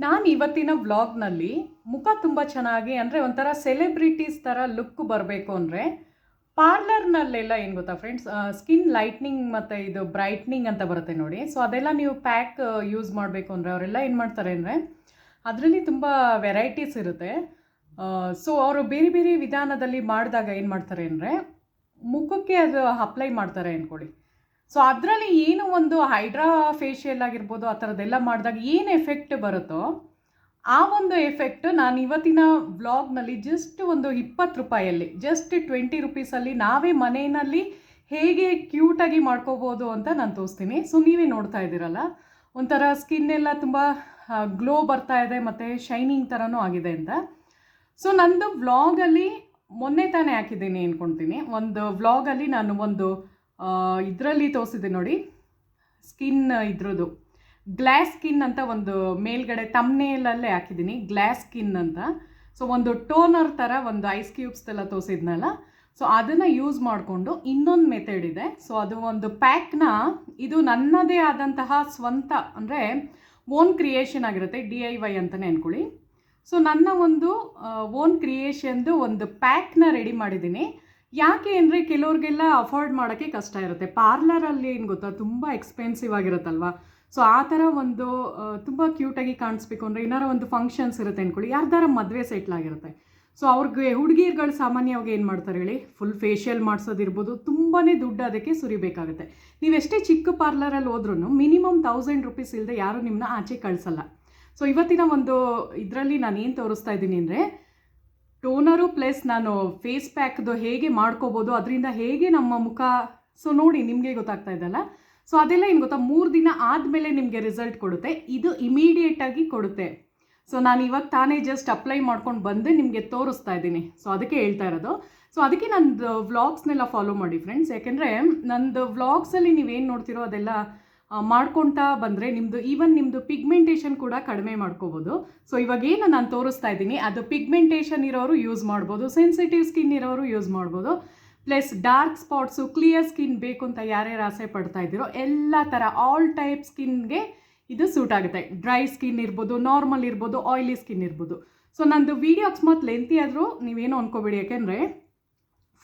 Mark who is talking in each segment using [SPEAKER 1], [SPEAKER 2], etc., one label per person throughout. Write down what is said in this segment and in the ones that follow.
[SPEAKER 1] ನಾನು ಇವತ್ತಿನ ವ್ಲಾಗ್ನಲ್ಲಿ ಮುಖ ತುಂಬ ಚೆನ್ನಾಗಿ ಅಂದರೆ ಒಂಥರ ಸೆಲೆಬ್ರಿಟೀಸ್ ಥರ ಲುಕ್ ಬರಬೇಕು ಅಂದರೆ ಪಾರ್ಲರ್ನಲ್ಲೆಲ್ಲ ಏನು ಗೊತ್ತಾ ಫ್ರೆಂಡ್ಸ್, ಸ್ಕಿನ್ ಲೈಟ್ನಿಂಗ್ ಮತ್ತು ಇದು ಬ್ರೈಟ್ನಿಂಗ್ ಅಂತ ಬರುತ್ತೆ ನೋಡಿ. ಸೊ ಅದೆಲ್ಲ ನೀವು ಪ್ಯಾಕ್ ಯೂಸ್ ಮಾಡಬೇಕು ಅಂದರೆ ಅವರೆಲ್ಲ ಏನು ಮಾಡ್ತಾರೆ ಅಂದರೆ ಅದರಲ್ಲಿ ತುಂಬ ವೆರೈಟೀಸ್ ಇರುತ್ತೆ. ಸೊ ಅವರು ಬೇರೆ ಬೇರೆ ವಿಧಾನದಲ್ಲಿ ಮಾಡಿದಾಗ ಏನು ಮಾಡ್ತಾರೆ ಅಂದರೆ ಮುಖಕ್ಕೆ ಅದು ಅಪ್ಲೈ ಮಾಡ್ತಾರೆ ಅಂದ್ಕೊಳ್ಳಿ. ಸೊ ಅದರಲ್ಲಿ ಏನು ಒಂದು ಹೈಡ್ರಾ ಫೇಶಿಯಲ್ ಆಗಿರ್ಬೋದು, ಆ ಥರದ್ದೆಲ್ಲ ಮಾಡಿದಾಗ ಏನು ಎಫೆಕ್ಟ್ ಬರುತ್ತೋ ಆ ಒಂದು ಎಫೆಕ್ಟ್ ನಾನು ಇವತ್ತಿನ ವ್ಲಾಗ್ನಲ್ಲಿ ಜಸ್ಟ್ ಒಂದು 20 ರೂಪಾಯಲ್ಲಿ, ಜಸ್ಟ್ 20 ರುಪೀಸಲ್ಲಿ ನಾವೇ ಮನೆಯಲ್ಲಿ ಹೇಗೆ ಕ್ಯೂಟಾಗಿ ಮಾಡ್ಕೋಬೋದು ಅಂತ ನಾನು ತೋರಿಸ್ತೀನಿ. ಸೊ ನೀವೇ ನೋಡ್ತಾ ಇದ್ದೀರಲ್ಲ, ಒಂಥರ ಸ್ಕಿನ್ ಎಲ್ಲ ತುಂಬ ಗ್ಲೋ ಬರ್ತಾ ಇದೆ ಮತ್ತು ಶೈನಿಂಗ್ ಥರನೂ ಆಗಿದೆ ಅಂತ. ಸೊ ನಂದು ವ್ಲಾಗಲ್ಲಿ ಮೊನ್ನೆ ತಾನೇ ಹಾಕಿದ್ದೀನಿ ಅಂದ್ಕೊಳ್ತೀನಿ. ಒಂದು ವ್ಲಾಗಲ್ಲಿ ನಾನು ಒಂದು ಇದರಲ್ಲಿ ತೋರಿಸಿದೆ ನೋಡಿ, ಸ್ಕಿನ್ ಇದ್ರದ್ದು ಗ್ಲಾಸ್ ಸ್ಕಿನ್ ಅಂತ ಒಂದು ಮೇಲ್ಗಡೆ ತಮ್ನೇಲಲ್ಲೇ ಹಾಕಿದ್ದೀನಿ, ಗ್ಲಾಸ್ ಸ್ಕಿನ್ ಅಂತ. ಸೊ ಒಂದು ಟೋನರ್ ಥರ ಒಂದು ಐಸ್ ಕ್ಯೂಬ್ಸ್ ಎಲ್ಲ ತೋರಿಸಿದ್ನಲ್ಲ, ಸೊ ಅದನ್ನು ಯೂಸ್ ಮಾಡಿಕೊಂಡು ಇನ್ನೊಂದು ಮೆಥಡ್ ಇದೆ. ಸೊ ಅದು ಒಂದು ಪ್ಯಾಕ್ನ, ಇದು ನನ್ನದೇ ಆದಂತಹ ಸ್ವಂತ ಅಂದರೆ ಓನ್ ಕ್ರಿಯೇಷನ್ ಆಗಿರುತ್ತೆ, DIY ಅಂತಲೇ ಅಂದ್ಕೊಳ್ಳಿ. ಸೊ ನನ್ನ ಒಂದು ಓನ್ ಕ್ರಿಯೇಷನ್ದು ಒಂದು ಪ್ಯಾಕ್ನ ರೆಡಿ ಮಾಡಿದ್ದೀನಿ. ಯಾಕೆ ಅಂದರೆ ಕೆಲವ್ರಿಗೆಲ್ಲ ಅಫೋರ್ಡ್ ಮಾಡೋಕ್ಕೆ ಕಷ್ಟ ಇರುತ್ತೆ. ಪಾರ್ಲರಲ್ಲಿ ಏನು ಗೊತ್ತಾ, ತುಂಬ ಎಕ್ಸ್ಪೆನ್ಸಿವ್ ಆಗಿರುತ್ತಲ್ವ. ಸೊ ಆ ಥರ ಒಂದು ತುಂಬ ಕ್ಯೂಟಾಗಿ ಕಾಣಿಸ್ಬೇಕು ಅಂದರೆ ಏನಾರ ಒಂದು ಫಂಕ್ಷನ್ಸ್ ಇರುತ್ತೆ ಅಂದ್ಕೊಳ್ಳಿ, ಯಾರ್ದಾರ ಮದುವೆ ಸೆಟ್ಲ್ ಆಗಿರುತ್ತೆ. ಸೊ ಅವ್ರಿಗೆ ಹುಡುಗಿರ್ಗಳು ಸಾಮಾನ್ಯವಾಗಿ ಏನು ಮಾಡ್ತಾರೆ ಹೇಳಿ, ಫುಲ್ ಫೇಶಿಯಲ್ ಮಾಡಿಸೋದಿರ್ಬೋದು, ತುಂಬಾ ದುಡ್ಡು ಅದಕ್ಕೆ ಸುರಿಬೇಕಾಗುತ್ತೆ. ನೀವೆಷ್ಟೇ ಚಿಕ್ಕ ಪಾರ್ಲರಲ್ಲಿ ಹೋದ್ರೂ ಮಿನಿಮಮ್ 1000 ರೂಪೀಸ್ ಇಲ್ಲದೆ ಯಾರೂ ನಿಮ್ಮನ್ನ ಆಚೆ ಕಳಿಸಲ್ಲ. ಸೊ ಇವತ್ತಿನ ಒಂದು ಇದರಲ್ಲಿ ನಾನು ಏನು ತೋರಿಸ್ತಾ ಇದ್ದೀನಿ ಅಂದರೆ ಟೋನರು ಪ್ಲಸ್ ನಾನು ಫೇಸ್ ಪ್ಯಾಕ್ದು ಹೇಗೆ ಮಾಡ್ಕೋಬೋದು, ಅದರಿಂದ ಹೇಗೆ ನಮ್ಮ ಮುಖ, ಸೊ ನೋಡಿ ನಿಮಗೆ ಗೊತ್ತಾಗ್ತಾ ಇದೆಯಲ್ಲ. ಸೊ ಅದೆಲ್ಲ ಏನು ಗೊತ್ತಾ, 3 ದಿನ ಆದಮೇಲೆ ನಿಮಗೆ ರಿಸಲ್ಟ್ ಕೊಡುತ್ತೆ, ಇದು ಇಮಿಡಿಯೇಟಾಗಿ ಕೊಡುತ್ತೆ. ಸೊ ನಾನು ಇವಾಗ ತಾನೇ ಜಸ್ಟ್ ಅಪ್ಲೈ ಮಾಡ್ಕೊಂಡು ಬಂದು ನಿಮಗೆ ತೋರಿಸ್ತಾ ಇದ್ದೀನಿ. ಸೊ ಅದಕ್ಕೆ ಹೇಳ್ತಾ ಇರೋದು. ಸೊ ಅದಕ್ಕೆ ನಂದು ವ್ಲಾಗ್ಸ್ನೆಲ್ಲ ಫಾಲೋ ಮಾಡಿ ಫ್ರೆಂಡ್ಸ್. ಯಾಕೆಂದರೆ ನಂದು ವ್ಲಾಗ್ಸಲ್ಲಿ ನೀವೇನು ನೋಡ್ತಿರೋ ಅದೆಲ್ಲ ಮಾಡ್ಕೊಳ್ತಾ ಬಂದರೆ ನಿಮ್ಮದು ಪಿಗ್ಮೆಂಟೇಷನ್ ಕೂಡ ಕಡಿಮೆ ಮಾಡ್ಕೋಬೋದು. ಸೊ ಇವಾಗೇನು ನಾನು ತೋರಿಸ್ತಾ ಇದ್ದೀನಿ ಅದು ಪಿಗ್ಮೆಂಟೇಷನ್ ಇರೋರು ಯೂಸ್ ಮಾಡ್ಬೋದು, ಸೆನ್ಸಿಟಿವ್ ಸ್ಕಿನ್ ಇರೋರು ಯೂಸ್ ಮಾಡ್ಬೋದು, plus dark spots, clear skin ಬೇಕು ಅಂತ ಯಾರ್ಯಾರು ಆಸೆ ಪಡ್ತಾ ಇದ್ದೀರೋ ಎಲ್ಲ ಥರ ಆಲ್ ಟೈಪ್ ಸ್ಕಿನ್ಗೆ ಇದು ಸೂಟ್ ಆಗುತ್ತೆ. ಡ್ರೈ ಸ್ಕಿನ್ ಇರ್ಬೋದು, ನಾರ್ಮಲ್ ಇರ್ಬೋದು, ಆಯಿಲಿ ಸ್ಕಿನ್ ಇರ್ಬೋದು. ಸೊ ನಂದು ವೀಡಿಯೋ ಅಕಸ್ಮಾತ್ ಲೆಂತಿ ಆದರೂ ನೀವೇನು ಅಂದ್ಕೋಬೇಡಿ, ಯಾಕೆಂದರೆ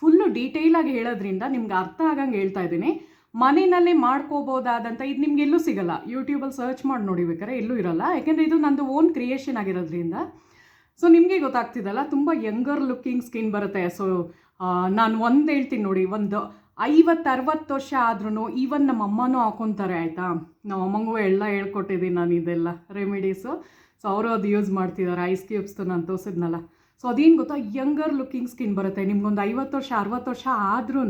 [SPEAKER 1] ಫುಲ್ಲು ಡೀಟೇಲಾಗಿ ಹೇಳೋದ್ರಿಂದ ನಿಮ್ಗೆ ಅರ್ಥ ಆಗಂಗೆ ಹೇಳ್ತಾ ಇದ್ದೀನಿ. ಮನೆಯಲ್ಲೇ ಮಾಡ್ಕೋಬೋದಾದಂಥ ಇದು ನಿಮ್ಗೆ ಎಲ್ಲೂ ಸಿಗೋಲ್ಲ, ಯೂಟ್ಯೂಬಲ್ಲಿ ಸರ್ಚ್ ಮಾಡಿ ನೋಡಿಬೇಕಾರೆ ಎಲ್ಲೂ ಇರೋಲ್ಲ. ಯಾಕೆಂದರೆ ಇದು ನಂದು ಓನ್ ಕ್ರಿಯೇಷನ್ ಆಗಿರೋದ್ರಿಂದ. ಸೊ ನಿಮಗೆ ಗೊತ್ತಾಗ್ತಿದ್ದಲ್ಲ, ತುಂಬ ಯಂಗರ್ ಲುಕ್ಕಿಂಗ್ ಸ್ಕಿನ್ ಬರುತ್ತೆ. ಸೊ ನಾನು ಒಂದು ಹೇಳ್ತೀನಿ ನೋಡಿ, ಒಂದು 50-60 ವರ್ಷ ಆದ್ರೂ ಈವನ್ ನಮ್ಮ ಅಮ್ಮನೂ ಹಾಕೊತಾರೆ, ಆಯಿತಾ. ನಮ್ಮ ಅಮ್ಮಂಗೂ ಎಲ್ಲ ಹೇಳ್ಕೊಟ್ಟಿದ್ದೀನಿ ನಾನು ಇದೆಲ್ಲ ರೆಮಿಡೀಸು. ಸೊ ಅವರು ಅದು ಯೂಸ್ ಮಾಡ್ತಿದ್ದಾರೆ, ಐಸ್ ಕ್ಯೂಬ್ಸ್ದು ನಾನು ತೋರಿಸಿದ್ನಲ್ಲ. ಸೊ ಅದೇನು ಗೊತ್ತಾ, ಯಂಗರ್ ಲುಕ್ಕಿಂಗ್ ಸ್ಕಿನ್ ಬರುತ್ತೆ. ನಿಮ್ಗೊಂದು 50 ವರ್ಷ 60 ವರ್ಷ ಆದ್ರೂ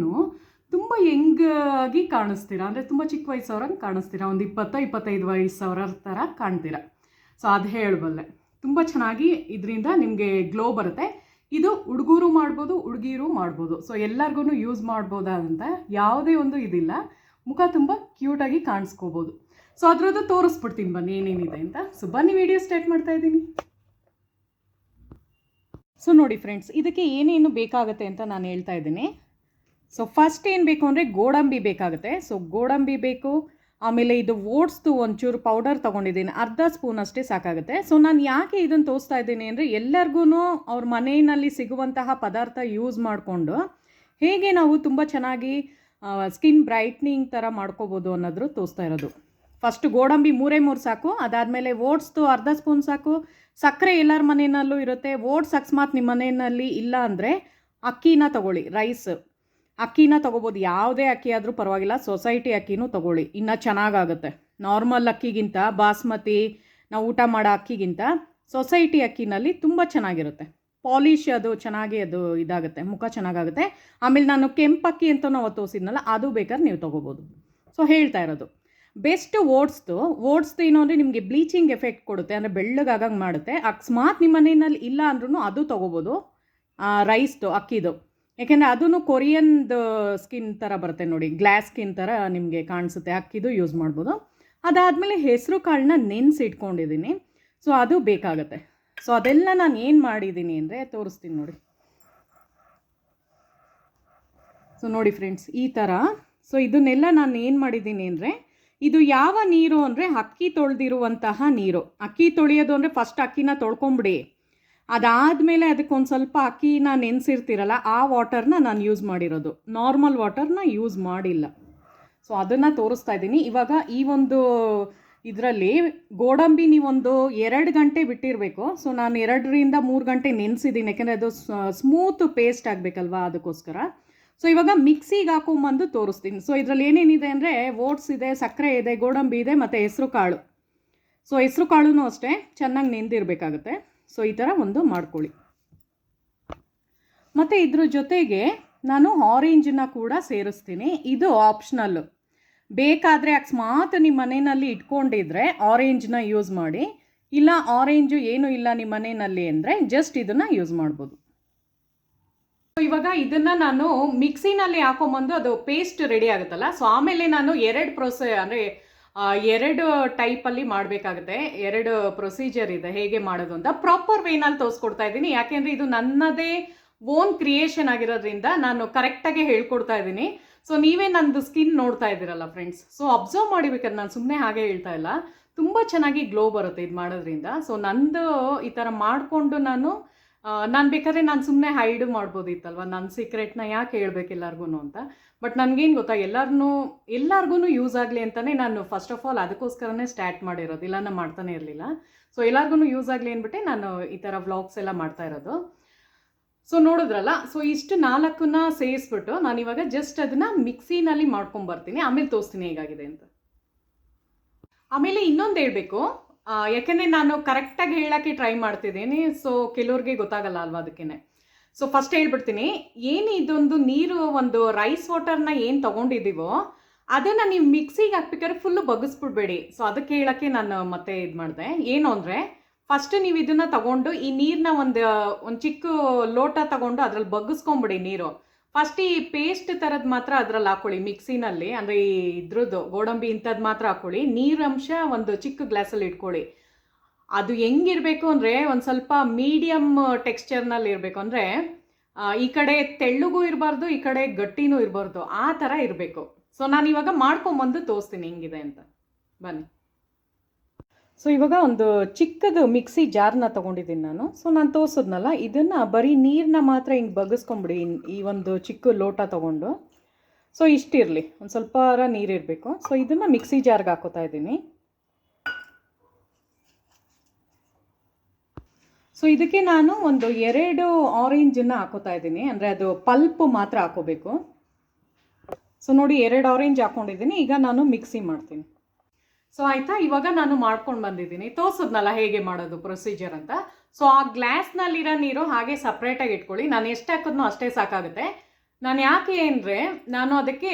[SPEAKER 1] ತುಂಬ ಯಂಗಾಗಿ ಕಾಣಿಸ್ತೀರಾ, ಅಂದರೆ ತುಂಬ ಚಿಕ್ಕ ವಯಸ್ಸವ್ರಂಗೆ ಕಾಣಿಸ್ತೀರಾ, ಒಂದು 20-25 ವಯಸ್ಸವ್ರ ಥರ ಕಾಣ್ತೀರಾ. ಸೊ ಅದು ಹೇಳಬಲ್ಲೆ, ತುಂಬ ಚೆನ್ನಾಗಿ ಇದರಿಂದ ನಿಮಗೆ ಗ್ಲೋ ಬರುತ್ತೆ. ಇದು ಹುಡುಗರು ಮಾಡ್ಬೋದು, ಹುಡುಗಿರು ಮಾಡ್ಬೋದು. ಸೊ ಎಲ್ಲರಿಗೂ ಯೂಸ್ ಮಾಡ್ಬೋದಾದಂಥ ಯಾವುದೇ ಒಂದು ಇದಿಲ್ಲ, ಮುಖ ತುಂಬ ಕ್ಯೂಟಾಗಿ ಕಾಣಿಸ್ಕೋಬೋದು. ಸೊ ಅದರದ್ದು ತೋರಿಸ್ಬಿಡ್ತೀನಿ ಬನ್ನಿ ಏನೇನಿದೆ ಅಂತ. ಸೊ ಬನ್ನಿ ವಿಡಿಯೋ ಸ್ಟಾರ್ಟ್ ಮಾಡ್ತಾ ಇದ್ದೀನಿ. ಸೊ ನೋಡಿ ಫ್ರೆಂಡ್ಸ್, ಇದಕ್ಕೆ ಏನೇನು ಬೇಕಾಗುತ್ತೆ ಅಂತ ನಾನು ಹೇಳ್ತಾ ಇದ್ದೀನಿ. ಸೊ ಫಸ್ಟ್ ಏನು ಬೇಕು ಅಂದರೆ ಗೋಡಂಬಿ ಬೇಕಾಗುತ್ತೆ. ಸೊ ಗೋಡಂಬಿ ಬೇಕು, ಆಮೇಲೆ ಇದು ಓಟ್ಸ್ದು ಒಂಚೂರು ಪೌಡರ್ ತೊಗೊಂಡಿದ್ದೀನಿ, ಅರ್ಧ ಸ್ಪೂನ್ ಅಷ್ಟೇ ಸಾಕಾಗುತ್ತೆ. ಸೊ ನಾನು ಯಾಕೆ ಇದನ್ನು ತೋರಿಸ್ತಾ ಇದ್ದೀನಿ ಅಂದರೆ ಎಲ್ಲರಿಗೂ ಅವ್ರ ಮನೆಯಲ್ಲಿ ಸಿಗುವಂತಹ ಪದಾರ್ಥ ಯೂಸ್ ಮಾಡಿಕೊಂಡು ಹೇಗೆ ನಾವು ತುಂಬ ಚೆನ್ನಾಗಿ ಸ್ಕಿನ್ ಬ್ರೈಟ್ನಿಂಗ್ ಥರ ಮಾಡ್ಕೋಬೋದು ಅನ್ನೋದ್ರು ತೋರಿಸ್ತಾ ಇರೋದು. ಫಸ್ಟು ಗೋಡಂಬಿ 3 ಸಾಕು, ಅದಾದಮೇಲೆ ಓಟ್ಸ್ದು ಅರ್ಧ ಸ್ಪೂನ್ ಸಾಕು. ಸಕ್ಕರೆ ಎಲ್ಲರ ಮನೆಯಲ್ಲೂ ಇರುತ್ತೆ. ಓಟ್ಸ್ ಅಕಸ್ಮಾತ್ ನಿಮ್ಮ ಮನೆಯಲ್ಲಿ ಇಲ್ಲ ಅಂದರೆ ಅಕ್ಕಿನ ತೊಗೊಳ್ಳಿ, ರೈಸ್ ಅಕ್ಕಿನ ತೊಗೋಬೋದು, ಯಾವುದೇ ಅಕ್ಕಿ ಆದರೂ ಪರವಾಗಿಲ್ಲ, ಸೊಸೈಟಿ ಅಕ್ಕಿನೂ ತೊಗೊಳ್ಳಿ, ಇನ್ನೂ ಚೆನ್ನಾಗಾಗುತ್ತೆ. ನಾರ್ಮಲ್ ಅಕ್ಕಿಗಿಂತ, ಬಾಸ್ಮತಿ ನಾವು ಊಟ ಮಾಡೋ ಅಕ್ಕಿಗಿಂತ ಸೊಸೈಟಿ ಅಕ್ಕಿನಲ್ಲಿ ತುಂಬ ಚೆನ್ನಾಗಿರುತ್ತೆ. ಪಾಲಿಶ್ ಅದು ಚೆನ್ನಾಗಿ ಅದು ಇದಾಗುತ್ತೆ, ಮುಖ ಚೆನ್ನಾಗಾಗುತ್ತೆ. ಆಮೇಲೆ ನಾನು ಕೆಂಪಕ್ಕಿ ಅಂತ ನಾವು ತೋರಿಸಿದ್ನಲ್ಲ, ಅದು ಬೇಕಾದ್ರೆ ನೀವು ತೊಗೋಬೋದು. ಸೊ ಹೇಳ್ತಾ ಇರೋದು ಬೆಸ್ಟ್ ಓಟ್ಸ್ದು ಏನು ಅಂದರೆ ನಿಮಗೆ ಬ್ಲೀಚಿಂಗ್ ಎಫೆಕ್ಟ್ ಕೊಡುತ್ತೆ, ಅಂದರೆ ಬೆಳ್ಳಗಾಗಂಗೆ ಮಾಡುತ್ತೆ. ಅಕಸ್ಮಾತ್ ನಿಮ್ಮ ಮನೆಯಲ್ಲಿ ಇಲ್ಲ ಅಂದ್ರೂ ಅದು ತೊಗೋಬೋದು, ರೈಸ್ದು ಅಕ್ಕಿದು. ಯಾಕೆಂದರೆ ಅದೂ ಕೊರಿಯನ್ದು ಸ್ಕಿನ್ ಥರ ಬರುತ್ತೆ ನೋಡಿ, ಗ್ಲಾಸ್ ಸ್ಕಿನ್ ಥರ ನಿಮಗೆ ಕಾಣಿಸುತ್ತೆ, ಅಕ್ಕಿದು ಯೂಸ್ ಮಾಡ್ಬೋದು. ಅದಾದಮೇಲೆ ಹೆಸರು ಕಾಳನ್ನ ನೆನೆಸಿಟ್ಕೊಂಡಿದ್ದೀನಿ. ಸೊ ಅದು ಬೇಕಾಗುತ್ತೆ. ಸೊ ಅದೆಲ್ಲ ನಾನು ಏನು ಮಾಡಿದ್ದೀನಿ ಅಂದರೆ ತೋರಿಸ್ತೀನಿ ನೋಡಿ. ಸೊ ನೋಡಿ ಫ್ರೆಂಡ್ಸ್, ಈ ಥರ. ಸೊ ಇದನ್ನೆಲ್ಲ ನಾನು ಏನು ಮಾಡಿದ್ದೀನಿ ಅಂದರೆ ಇದು ಯಾವ ನೀರು ಅಂದರೆ ಅಕ್ಕಿ ತೊಳೆದಿರುವಂತಹ ನೀರು. ಅಕ್ಕಿ ತೊಳೆಯೋದು ಅಂದರೆ ಫಸ್ಟ್ ಅಕ್ಕಿನ ತೊಳ್ಕೊಂಬಿಡಿ, ಅದಾದಮೇಲೆ ಅದಕ್ಕೊಂದು ಸ್ವಲ್ಪ ಅಕ್ಕಿನ ನೆನೆಸಿರ್ತೀರಲ್ಲ, ಆ ವಾಟರ್ನ ನಾನು ಯೂಸ್ ಮಾಡಿರೋದು, ನಾರ್ಮಲ್ ವಾಟರ್ನ ಯೂಸ್ ಮಾಡಿಲ್ಲ. ಸೊ ಅದನ್ನು ತೋರಿಸ್ತಾ ಇದ್ದೀನಿ. ಇವಾಗ ಈ ಒಂದು ಇದರಲ್ಲಿ ಗೋಡಂಬಿ ನೀವೊಂದು 2 ಗಂಟೆ ಬಿಟ್ಟಿರಬೇಕು. ಸೊ ನಾನು 2ರಿಂದ 3 ಗಂಟೆ ನೆನೆಸಿದ್ದೀನಿ, ಯಾಕೆಂದರೆ ಅದು ಸ್ಮೂತ್ ಪೇಸ್ಟ್ ಆಗಬೇಕಲ್ವಾ, ಅದಕ್ಕೋಸ್ಕರ. ಸೊ ಇವಾಗ ಮಿಕ್ಸಿಗೆ ಹಾಕೊಂಬಂದು ತೋರಿಸ್ತೀನಿ. ಸೊ ಇದರಲ್ಲಿ ಏನೇನಿದೆ ಅಂದರೆ ಓಟ್ಸ್ ಇದೆ, ಸಕ್ಕರೆ ಇದೆ, ಗೋಡಂಬಿ ಇದೆ ಮತ್ತು ಹೆಸರು ಕಾಳು. ಸೊ ಹೆಸರು ಕಾಳು ಅಷ್ಟೇ ಚೆನ್ನಾಗಿ ನೆಂದಿರಬೇಕಾಗುತ್ತೆ. ಸೊ ಈ ಥರ ಒಂದು ಮಾಡ್ಕೊಳ್ಳಿ. ಮತ್ತು ಇದ್ರ ಜೊತೆಗೆ ನಾನು ಆರೆಂಜನ್ನ ಕೂಡ ಸೇರಿಸ್ತೀನಿ. ಇದು ಆಪ್ಷನಲ್ಲು. ಬೇಕಾದರೆ ಅಕಸ್ಮಾತ್ ನಿಮ್ಮ ಮನೆಯಲ್ಲಿ ಇಟ್ಕೊಂಡಿದ್ರೆ ಆರೆಂಜನ್ನ ಯೂಸ್ ಮಾಡಿ, ಇಲ್ಲ ಆರೆಂಜು ಏನೂ ಇಲ್ಲ ನಿಮ್ಮ ಮನೆಯಲ್ಲಿ ಅಂದರೆ ಜಸ್ಟ್ ಇದನ್ನು ಯೂಸ್ ಮಾಡ್ಬೋದು. ಇವಾಗ ಇದನ್ನು ನಾನು ಮಿಕ್ಸಿನಲ್ಲಿ ಹಾಕೊಂಬಂದು ಅದು ಪೇಸ್ಟ್ ರೆಡಿ ಆಗುತ್ತಲ್ಲ, ಸೊ ಆಮೇಲೆ ನಾನು 2 ಟೈಪಲ್ಲಿ ಮಾಡಬೇಕಾಗುತ್ತೆ. 2 ಪ್ರೊಸೀಜರ್ ಇದೆ ಹೇಗೆ ಮಾಡೋದು ಅಂತ. ಪ್ರಾಪರ್ ವೇನಲ್ಲಿ ತೋರಿಸ್ಕೊಡ್ತಾ ಇದ್ದೀನಿ, ಯಾಕೆಂದರೆ ಇದು ನನ್ನದೇ ಓನ್ ಕ್ರಿಯೇಷನ್ ಆಗಿರೋದ್ರಿಂದ ನಾನು ಕರೆಕ್ಟಾಗಿ ಹೇಳ್ಕೊಡ್ತಾ ಇದ್ದೀನಿ. ಸೊ ನೀವೇ ನಂದು ಸ್ಕಿನ್ ನೋಡ್ತಾ ಇದ್ದೀರಲ್ಲ ಫ್ರೆಂಡ್ಸ್, ಸೊ ಅಬ್ಸರ್ವ್ ಮಾಡಿಬೇಕಾದ್ರೆ ನಾನು ಸುಮ್ಮನೆ ಹಾಗೆ ಹೇಳ್ತಾ ಇಲ್ಲ, ತುಂಬ ಚೆನ್ನಾಗಿ ಗ್ಲೋ ಬರುತ್ತೆ ಇದು ಮಾಡೋದ್ರಿಂದ. ಸೊ ನಂದು ಈ ಥರ ಮಾಡಿಕೊಂಡು ನಾನು ಬೇಕಾದ್ರೆ ನಾನು ಸುಮ್ಮನೆ ಹೈಡ್ ಮಾಡ್ಬೋದಿತ್ತಲ್ವ, ನನ್ನ ಸೀಕ್ರೆಟ್ನ ಯಾಕೆ ಹೇಳ್ಬೇಕು ಎಲ್ಲರಿಗೂ ಅಂತ. ಬಟ್ ನನಗೇನು ಗೊತ್ತಾ, ಎಲ್ಲರಿಗೂ ಯೂಸ್ ಆಗಲಿ ಅಂತಲೇ ನಾನು ಫಸ್ಟ್ ಆಫ್ ಆಲ್ ಅದಕ್ಕೋಸ್ಕರನೇ ಸ್ಟಾರ್ಟ್ ಮಾಡಿರೋದು, ಇಲ್ಲ ನಾನು ಮಾಡ್ತಾನೆ ಇರಲಿಲ್ಲ. ಸೊ ಎಲ್ಲರಿಗೂ ಯೂಸ್ ಆಗಲಿ ಅಂದ್ಬಿಟ್ಟೆ ನಾನು ಈ ಥರ ವ್ಲಾಗ್ಸ್ ಎಲ್ಲ ಮಾಡ್ತಾ ಇರೋದು. ಸೊ ನೋಡಿದ್ರಲ್ಲ, ಸೊ ಇಷ್ಟು 4ನ್ನ ಸೇರಿಸ್ಬಿಟ್ಟು ನಾನು ಇವಾಗ ಜಸ್ಟ್ ಅದನ್ನು ಮಿಕ್ಸಿನಲ್ಲಿ ಮಾಡ್ಕೊಂಬರ್ತೀನಿ, ಆಮೇಲೆ ತೋರಿಸ್ತೀನಿ ಹೇಗಾಗಿದೆ ಅಂತ. ಆಮೇಲೆ ಇನ್ನೊಂದು ಹೇಳಬೇಕು, ಯಾಕೆಂದರೆ ನಾನು ಕರೆಕ್ಟಾಗಿ ಹೇಳೋಕ್ಕೆ ಟ್ರೈ ಮಾಡ್ತಿದ್ದೀನಿ. ಸೊ ಕೆಲವ್ರಿಗೆ ಗೊತ್ತಾಗಲ್ಲ ಅಲ್ವಾ, ಅದಕ್ಕೇ. ಸೊ ಫಸ್ಟ್ ಹೇಳ್ಬಿಡ್ತೀನಿ, ಏನು ಇದೊಂದು ನೀರು, ಒಂದು ರೈಸ್ ವಾಟರ್ನ ಏನು ತೊಗೊಂಡಿದ್ದೀವೋ ಅದನ್ನು ನೀವು ಮಿಕ್ಸಿಗೆ ಹಾಕ್ಬೇಕಾದ್ರೆ ಫುಲ್ಲು ಬಗ್ಗಿಸ್ಬಿಡ್ಬೇಡಿ. ಸೊ ಅದಕ್ಕೆ ಹೇಳೋಕ್ಕೆ ನಾನು ಮತ್ತೆ ಇದು ಮಾಡಿದೆ. ಏನು ಅಂದರೆ, ಫಸ್ಟ್ ನೀವು ಇದನ್ನು ತಗೊಂಡು ಈ ನೀರನ್ನ ಒಂದು ಚಿಕ್ಕ ಲೋಟ ತಗೊಂಡು ಅದ್ರಲ್ಲಿ ಬಗ್ಗಿಸ್ಕೊಂಬಿಡಿ ನೀರು. ಫಸ್ಟ್ ಈ ಪೇಸ್ಟ್ ಥರದ್ದು ಮಾತ್ರ ಅದ್ರಲ್ಲಿ ಹಾಕ್ಕೊಳ್ಳಿ ಮಿಕ್ಸಿನಲ್ಲಿ, ಅಂದರೆ ಈ ಇದ್ರದ್ದು ಗೋಡಂಬಿ ಇಂಥದ್ದು ಮಾತ್ರ ಹಾಕ್ಕೊಳ್ಳಿ. ನೀರಂಶ ಒಂದು ಚಿಕ್ಕ ಗ್ಲಾಸಲ್ಲಿ ಇಟ್ಕೊಳ್ಳಿ. ಅದು ಹೆಂಗಿರಬೇಕು ಅಂದರೆ ಒಂದು ಸ್ವಲ್ಪ ಮೀಡಿಯಮ್ ಟೆಕ್ಸ್ಚರ್ನಲ್ಲಿ ಇರಬೇಕು. ಅಂದರೆ ಈ ಕಡೆ ತೆಳ್ಳಗೂ ಇರಬಾರ್ದು, ಈ ಕಡೆ ಗಟ್ಟಿನೂ ಇರಬಾರ್ದು, ಆ ಥರ ಇರಬೇಕು. ಸೊ ನಾನು ಇವಾಗ ಮಾಡ್ಕೊಂಬಂದು ತೋರಿಸ್ತೀನಿ ಹೆಂಗಿದೆ ಅಂತ, ಬನ್ನಿ. ಸೊ ಇವಾಗ ಒಂದು ಚಿಕ್ಕದು ಮಿಕ್ಸಿ ಜಾರ್ನ ತೊಗೊಂಡಿದ್ದೀನಿ ನಾನು. ಸೊ ನಾನು ತೋರಿಸಿದ್ನಲ್ಲ, ಇದನ್ನು ಬರೀ ನೀರನ್ನ ಮಾತ್ರ ಹಿಂಗೆ ಬಗ್ಗಿಸ್ಕೊಂಬಿಡಿ, ಈ ಒಂದು ಚಿಕ್ಕ ಲೋಟ ತೊಗೊಂಡು. ಸೊ ಇಷ್ಟಿರಲಿ, ಒಂದು ಸ್ವಲ್ಪ ನೀರಿರಬೇಕು. ಸೊ ಇದನ್ನು ಮಿಕ್ಸಿ ಜಾರ್ಗೆ ಹಾಕೋತಾ ಇದ್ದೀನಿ. ಸೊ ಇದಕ್ಕೆ ನಾನು ಒಂದು 2 ಆರೆಂಜನ್ನು ಹಾಕೋತಾ ಇದ್ದೀನಿ, ಅಂದರೆ ಅದು ಪಲ್ಪ್ ಮಾತ್ರ ಹಾಕೋಬೇಕು. ಸೊ ನೋಡಿ, 2 ಆರೆಂಜ್ ಹಾಕ್ಕೊಂಡಿದ್ದೀನಿ. ಈಗ ನಾನು ಮಿಕ್ಸಿ ಮಾಡ್ತೀನಿ. ಸೊ ಆಯಿತಾ, ಇವಾಗ ನಾನು ಮಾಡ್ಕೊಂಡು ಬಂದಿದ್ದೀನಿ, ತೋರಿಸಿದ್ನಲ್ಲ ಹೇಗೆ ಮಾಡೋದು ಪ್ರೊಸೀಜರ್ ಅಂತ. ಸೊ ಆ ಗ್ಲಾಸ್ನಲ್ಲಿರೋ ನೀರು ಹಾಗೆ ಸಪ್ರೇಟಾಗಿ ಇಟ್ಕೊಳ್ಳಿ. ನಾನು ಎಷ್ಟು ಹಾಕಿದ್ನೋ ಅಷ್ಟೇ ಸಾಕಾಗುತ್ತೆ. ನಾನು ಯಾಕೆ ಅಂದರೆ, ನಾನು ಅದಕ್ಕೆ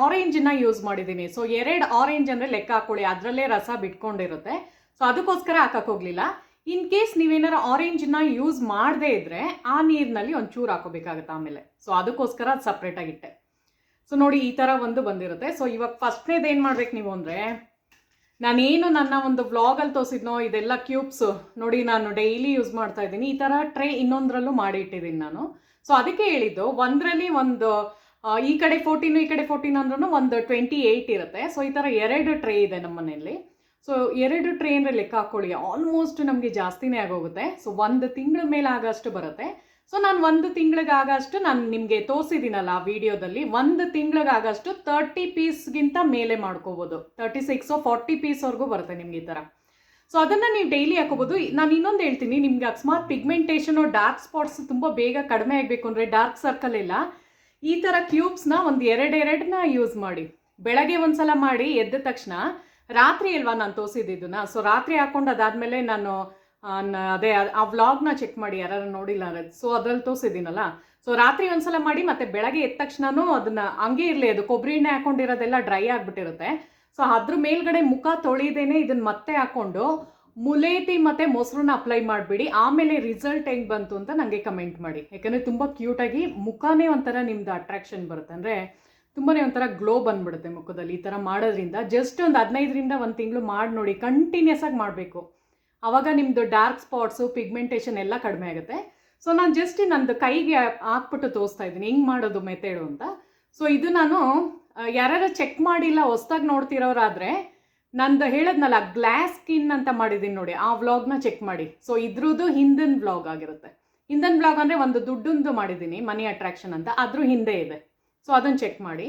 [SPEAKER 1] ಆರೆಂಜನ್ನ ಯೂಸ್ ಮಾಡಿದ್ದೀನಿ. ಸೊ 2 ಆರೆಂಜ್ ಅಂದರೆ ಲೆಕ್ಕ ಹಾಕ್ಕೊಳ್ಳಿ, ಅದರಲ್ಲೇ ರಸ ಬಿಟ್ಕೊಂಡಿರುತ್ತೆ. ಸೊ ಅದಕ್ಕೋಸ್ಕರ ಹಾಕಕ್ಕೆ ಹೋಗಲಿಲ್ಲ. ಇನ್ ಕೇಸ್ ನೀವೇನಾರು ಆರೆಂಜನ್ನ ಯೂಸ್ ಮಾಡದೇ ಇದ್ದರೆ ಆ ನೀರಿನಲ್ಲಿ ಒಂಚೂರು ಹಾಕೋಬೇಕಾಗುತ್ತೆ ಆಮೇಲೆ. ಸೊ ಅದಕ್ಕೋಸ್ಕರ ಅದು ಸಪ್ರೇಟಾಗಿಟ್ಟೆ. ಸೊ ನೋಡಿ, ಈ ಥರ ಒಂದು ಬಂದಿರುತ್ತೆ. ಸೊ ಇವಾಗ ಫಸ್ಟ್ನೇದು ಏನು ಮಾಡ್ಬೇಕು ನೀವು ಅಂದರೆ, ನಾನೇನು ನನ್ನ ಒಂದು ವ್ಲಾಗಲ್ಲಿ ತೋರಿಸಿದ್ನೋ ಇದೆಲ್ಲ ಕ್ಯೂಬ್ಸು ನೋಡಿ, ನಾನು ಡೈಲಿ ಯೂಸ್ ಮಾಡ್ತಾ ಇದ್ದೀನಿ. ಈ ಥರ ಟ್ರೇ ಇನ್ನೊಂದರಲ್ಲೂ ಮಾಡಿ ಇಟ್ಟಿದ್ದೀನಿ ನಾನು. ಸೊ ಅದಕ್ಕೆ ಹೇಳಿದ್ದು, ಒಂದರಲ್ಲಿ ಒಂದು ಈ ಕಡೆ 14 ಈ ಕಡೆ 14 ಅಂದ್ರೂ ಒಂದು 28 ಇರುತ್ತೆ. ಸೊ ಈ ಥರ 2 ಟ್ರೇ ಇದೆ ನಮ್ಮ ಮನೆಯಲ್ಲಿ. ಸೊ 2 ಟ್ರೇ ಅಂದರೆ ಲೆಕ್ಕ ಹಾಕ್ಕೊಳ್ಳಿ, ಆಲ್ಮೋಸ್ಟ್ ನಮಗೆ ಜಾಸ್ತಿನೇ ಆಗೋಗುತ್ತೆ. ಸೊ 1 ತಿಂಗಳ ಮೇಲೆ ಆಗೋಷ್ಟು ಬರುತ್ತೆ. ಸೊ ನಾನು 1 ತಿಂಗಳಿಗಾಗಷ್ಟು ನಾನು ನಿಮಗೆ ತೋರಿಸಿದ್ದೀನಲ್ಲ ಆ ವಿಡಿಯೋದಲ್ಲಿ, 1 ತಿಂಗಳಿಗಾಗಷ್ಟು 30 ಪೀಸ್ಗಿಂತ ಮೇಲೆ ಮಾಡ್ಕೋಬೋದು. 36 40 ಪೀಸ್ವರೆಗೂ ಬರುತ್ತೆ ನಿಮ್ಗೆ ಈ ಥರ. ಸೊ ಅದನ್ನು ನೀವು ಡೈಲಿ ಹಾಕೋಬೋದು. ನಾನು ಇನ್ನೊಂದು ಹೇಳ್ತೀನಿ, ನಿಮ್ಗೆ ಅಕಸ್ಮಾತ್ ಪಿಗ್ಮೆಂಟೇಷನು, ಡಾರ್ಕ್ ಸ್ಪಾಟ್ಸ್ ತುಂಬ ಬೇಗ ಕಡಿಮೆ ಆಗಬೇಕು ಅಂದರೆ, ಡಾರ್ಕ್ ಸರ್ಕಲ್ ಇಲ್ಲ, ಈ ಥರ ಕ್ಯೂಬ್ಸ್ನ ಒಂದು 2 ಯೂಸ್ ಮಾಡಿ. ಬೆಳಗ್ಗೆ ಒಂದ್ಸಲ ಮಾಡಿ ಎದ್ದ ತಕ್ಷಣ, ರಾತ್ರಿ ಅಲ್ವಾ ನಾನು ತೋರಿಸಿದ್ದನ್ನ, ಸೊ ರಾತ್ರಿ ಹಾಕ್ಕೊಂಡು ಅದಾದಮೇಲೆ ನಾನು ಅದೇ ಆ ವ್ಲಾಗ್ನ ಚೆಕ್ ಮಾಡಿ ಯಾರು ನೋಡಿಲ್ಲ ಅಂದರೆ. ಸೊ ಅದ್ರಲ್ಲಿ ತೋರಿಸಿದ್ದೀನಲ್ಲ, ಸೊ ರಾತ್ರಿ ಒಂದ್ಸಲ ಮಾಡಿ, ಮತ್ತು ಬೆಳಗ್ಗೆ ಎದ್ದ ತಕ್ಷಣನೂ ಅದನ್ನು ಹಂಗೆ ಇರಲಿ, ಅದು ಕೊಬ್ಬರಿ ಎಣ್ಣೆ ಹಾಕೊಂಡಿರೋದೆಲ್ಲ ಡ್ರೈ ಆಗಿಬಿಟ್ಟಿರುತ್ತೆ. ಸೊ ಅದ್ರ ಮೇಲ್ಗಡೆ ಮುಖ ತೊಳಿದೇನೆ ಇದನ್ನು ಮತ್ತೆ ಹಾಕ್ಕೊಂಡು ಮುಲೇತಿ ಮತ್ತು ಮೊಸರನ್ನ ಅಪ್ಲೈ ಮಾಡಿಬಿಡಿ. ಆಮೇಲೆ ರಿಸಲ್ಟ್ ಹೆಂಗೆ ಬಂತು ಅಂತ ನನಗೆ ಕಮೆಂಟ್ ಮಾಡಿ. ಯಾಕಂದರೆ ತುಂಬ ಕ್ಯೂಟಾಗಿ ಮುಖನೇ ಒಂಥರ ನಿಮ್ಮದು ಅಟ್ರಾಕ್ಷನ್ ಬರುತ್ತೆ, ಅಂದರೆ ತುಂಬಾ ಒಂಥರ ಗ್ಲೋ ಬಂದುಬಿಡುತ್ತೆ ಮುಖದಲ್ಲಿ ಈ ಥರ ಮಾಡೋದ್ರಿಂದ. ಜಸ್ಟ್ ಒಂದು 15ರಿಂದ 1 ತಿಂಗಳು ಮಾಡಿ ನೋಡಿ, ಕಂಟಿನ್ಯೂಸ್ ಆಗಿ ಮಾಡಬೇಕು. ಆವಾಗ ನಿಮ್ಮದು ಡಾರ್ಕ್ ಸ್ಪಾಟ್ಸು, ಪಿಗ್ಮೆಂಟೇಷನ್ ಎಲ್ಲ ಕಡಿಮೆ ಆಗುತ್ತೆ. ಸೊ ನಾನು ಜಸ್ಟ್ ನಂದು ಕೈಗೆ ಹಾಕ್ಬಿಟ್ಟು ತೋರಿಸ್ತಾ ಇದ್ದೀನಿ ಹೆಂಗೆ ಮಾಡೋದು ಮೆಥಡು ಅಂತ. ಸೊ ಇದು ನಾನು ಯಾರ್ಯಾರು ಚೆಕ್ ಮಾಡಿಲ್ಲ ಹೊಸ್ದಾಗಿ ನೋಡ್ತಿರೋರಾದರೆ ನಂದು ಹೇಳದ್ನಲ್ಲ ಗ್ಲಾಸ್ ಸ್ಕಿನ್ ಅಂತ ಮಾಡಿದ್ದೀನಿ ನೋಡಿ, ಆ ವ್ಲಾಗ್ನ ಚೆಕ್ ಮಾಡಿ. ಸೊ ಇದ್ರದ್ದು ಹಿಂದಿನ ವ್ಲಾಗ್ ಆಗಿರುತ್ತೆ. ಹಿಂದಿನ ವ್ಲಾಗ್ ಅಂದರೆ ಒಂದು ದುಡ್ಡೊಂದು ಮಾಡಿದ್ದೀನಿ, ಮನಿ ಅಟ್ರಾಕ್ಷನ್ ಅಂತ, ಅದ್ರ ಹಿಂದೆ ಇದೆ. ಸೊ ಅದನ್ನು ಚೆಕ್ ಮಾಡಿ.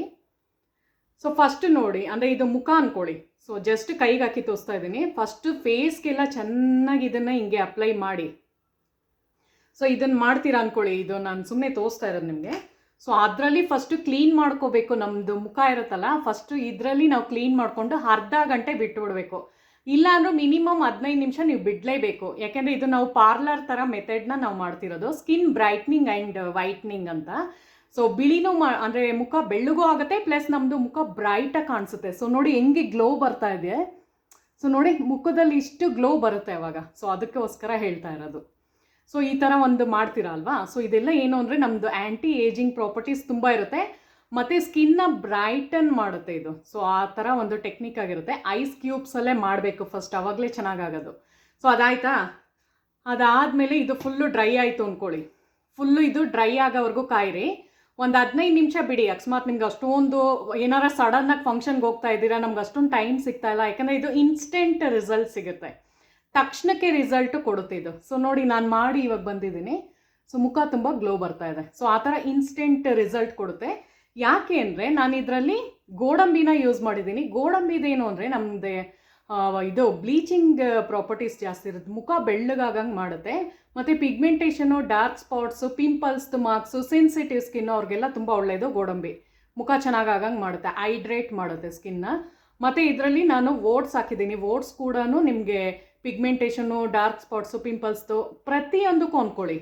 [SPEAKER 1] ಸೊ ಫಸ್ಟ್ ನೋಡಿ, ಅಂದರೆ ಇದು ಮುಖ ಅಂದ್ಕೊಳ್ಳಿ. ಸೊ ಜಸ್ಟ್ ಕೈಗೆ ಹಾಕಿ ತೋರಿಸ್ತಾ ಇದ್ದೀನಿ. ಫಸ್ಟು ಫೇಸ್ಗೆಲ್ಲ ಚೆನ್ನಾಗಿ ಇದನ್ನು ಹಿಂಗೆ ಅಪ್ಲೈ ಮಾಡಿ. ಸೊ ಇದನ್ನು ಮಾಡ್ತೀರಾ ಅಂದ್ಕೊಳ್ಳಿ, ಇದು ನಾನು ಸುಮ್ಮನೆ ತೋರಿಸ್ತಾ ಇರೋದು ನಿಮಗೆ. ಸೊ ಅದರಲ್ಲಿ ಫಸ್ಟು ಕ್ಲೀನ್ ಮಾಡ್ಕೋಬೇಕು. ನಮ್ಮದು ಮುಖ ಇರುತ್ತಲ್ಲ, ಫಸ್ಟು ಇದರಲ್ಲಿ ನಾವು ಕ್ಲೀನ್ ಮಾಡಿಕೊಂಡು ಅರ್ಧ ಗಂಟೆ ಬಿಟ್ಟುಬಿಡಬೇಕು. ಇಲ್ಲಾಂದ್ರೂ ಮಿನಿಮಮ್ 15 ನಿಮಿಷ ನೀವು ಬಿಡಲೇಬೇಕು. ಯಾಕೆಂದರೆ ಇದು ನಾವು ಪಾರ್ಲರ್ ಥರ ಮೆಥಡ್ನ ನಾವು ಮಾಡ್ತಿರೋದು, ಸ್ಕಿನ್ ಬ್ರೈಟ್ನಿಂಗ್ ಆ್ಯಂಡ್ ವೈಟ್ನಿಂಗ್ ಅಂತ. ಸೊ ಬಿಳಿನೂ ಅಂದರೆ ಮುಖ ಬೆಳ್ಳಗೂ ಆಗುತ್ತೆ, ಪ್ಲಸ್ ನಮ್ಮದು ಮುಖ ಬ್ರೈಟಾಗಿ ಕಾಣಿಸುತ್ತೆ. ಸೊ ನೋಡಿ ಹೆಂಗೆ ಗ್ಲೋ ಬರ್ತಾ ಇದೆ. ಸೊ ನೋಡಿ ಮುಖದಲ್ಲಿ ಇಷ್ಟು ಗ್ಲೋ ಬರುತ್ತೆ ಅವಾಗ. ಸೊ ಅದಕ್ಕೋಸ್ಕರ ಹೇಳ್ತಾ ಇರೋದು. ಸೊ ಈ ಥರ ಒಂದು ಮಾಡ್ತೀರಾ ಅಲ್ವಾ. ಸೊ ಇದೆಲ್ಲ ಏನು ಅಂದರೆ ನಮ್ಮದು ಆ್ಯಂಟಿ ಏಜಿಂಗ್ ಪ್ರಾಪರ್ಟೀಸ್ ತುಂಬ ಇರುತ್ತೆ, ಮತ್ತು ಸ್ಕಿನ್ನ ಬ್ರೈಟನ್ ಮಾಡುತ್ತೆ ಇದು. ಸೊ ಆ ಥರ ಒಂದು ಟೆಕ್ನಿಕ್ ಆಗಿರುತ್ತೆ. ಐಸ್ ಕ್ಯೂಬ್ಸಲ್ಲೇ ಮಾಡಬೇಕು ಫಸ್ಟ್, ಆವಾಗಲೇ ಚೆನ್ನಾಗಾಗೋದು. ಸೊ ಅದಾಯಿತಾ, ಅದಾದಮೇಲೆ ಇದು ಫುಲ್ಲು ಡ್ರೈ ಆಯಿತು ಅಂದ್ಕೊಳ್ಳಿ. ಫುಲ್ಲು ಇದು ಡ್ರೈ ಆಗೋವರೆಗೂ ಕಾಯಿರಿ. ಒಂದು 15 ನಿಮಿಷ ಬಿಡಿ. ಅಕಸ್ಮಾತ್ ನಿಮ್ಗೆ ಅಷ್ಟೊಂದು ಏನಾರ ಸಡನ್ನಾಗಿ ಫಂಕ್ಷನ್ಗೆ ಹೋಗ್ತಾ ಇದ್ದೀರಾ, ನಮ್ಗೆ ಅಷ್ಟೊಂದು ಟೈಮ್ ಸಿಗ್ತಾ ಇಲ್ಲ, ಯಾಕಂದರೆ ಇದು ಇನ್ಸ್ಟೆಂಟ್ ರಿಸಲ್ಟ್ ಸಿಗುತ್ತೆ, ತಕ್ಷಣಕ್ಕೆ ರಿಸಲ್ಟು ಕೊಡುತ್ತೆ ಇದು. ಸೊ ನೋಡಿ ನಾನು ಮಾಡಿ ಇವಾಗ ಬಂದಿದ್ದೀನಿ. ಸೊ ಮುಖ ತುಂಬ ಗ್ಲೋ ಬರ್ತಾ ಇದೆ. ಸೊ ಆ ಥರ ಇನ್ಸ್ಟೆಂಟ್ ರಿಸಲ್ಟ್ ಕೊಡುತ್ತೆ. ಯಾಕೆ ಅಂದರೆ ನಾನು ಇದರಲ್ಲಿ ಗೋಡಂಬಿನ ಯೂಸ್ ಮಾಡಿದ್ದೀನಿ. ಗೋಡಂಬಿದೇನು ಅಂದರೆ ನಮ್ಮದೇ ಇದು ಬ್ಲೀಚಿಂಗ್ ಪ್ರಾಪರ್ಟೀಸ್ ಜಾಸ್ತಿ ಇರುತ್ತೆ, ಮುಖ ಬೆಳ್ಳಗಾಗಂಗೆ ಮಾಡುತ್ತೆ. ಮತ್ತು ಪಿಗ್ಮೆಂಟೇಷನು, ಡಾರ್ಕ್ ಸ್ಪಾಟ್ಸು, ಪಿಂಪಲ್ಸ್ದು ಮಾರ್ಕ್ಸು, ಸೆನ್ಸಿಟಿವ್ ಸ್ಕಿನ್ ಅವ್ರಿಗೆಲ್ಲ ತುಂಬ ಒಳ್ಳೆಯದು ಗೋಡಂಬಿ. ಮುಖ ಚೆನ್ನಾಗಾಗಂಗೆ ಮಾಡುತ್ತೆ, ಹೈಡ್ರೇಟ್ ಮಾಡುತ್ತೆ ಸ್ಕಿನ್ನ. ಮತ್ತು ಇದರಲ್ಲಿ ನಾನು ಓಟ್ಸ್ ಹಾಕಿದ್ದೀನಿ. ಓಟ್ಸ್ ಕೂಡ ನಿಮಗೆ ಪಿಗ್ಮೆಂಟೇಷನು, ಡಾರ್ಕ್ ಸ್ಪಾಟ್ಸು, ಪಿಂಪಲ್ಸ್ದು ಪ್ರತಿಯೊಂದಕ್ಕೂ ಅಂದ್ಕೊಳ್ಳಿ.